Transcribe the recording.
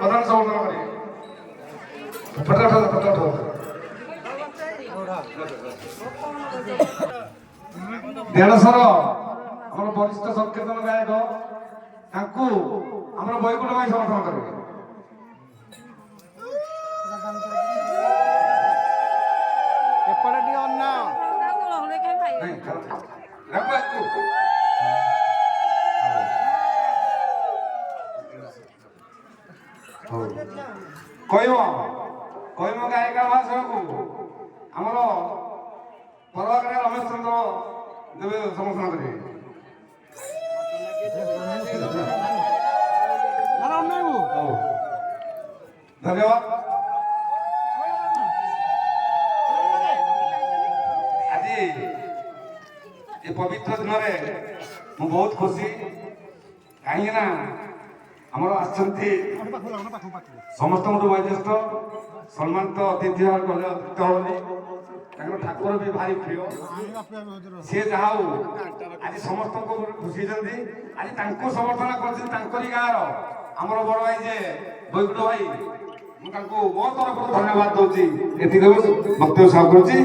प्रधान समर्थन करें फटाफट देढ़शर आम वरिष्ठ संकीर्तन गायक आम बैकुंठ भाई समर्थन करेंगे कईम गायिका भाषा को आमर परवाकरे रमेश चंद्र देवे समर्थन करेंगे धन्यवाद आज ये पवित्र दिन में मु बहुत खुशी कहीं आमर आसछन्ति समस्त वयोज्येष्ठ सम्मानित अतिथि कहले अतिथि होली ठाकुर भी भारी प्रिय सी जहा आज समस्त खुशी आज समर्थन कर गाँव आमर बड़ भाई जे बैकुंठ भाई मो तरफ धन्यवाद दूसरी वक्तव्य साफ करुच्ची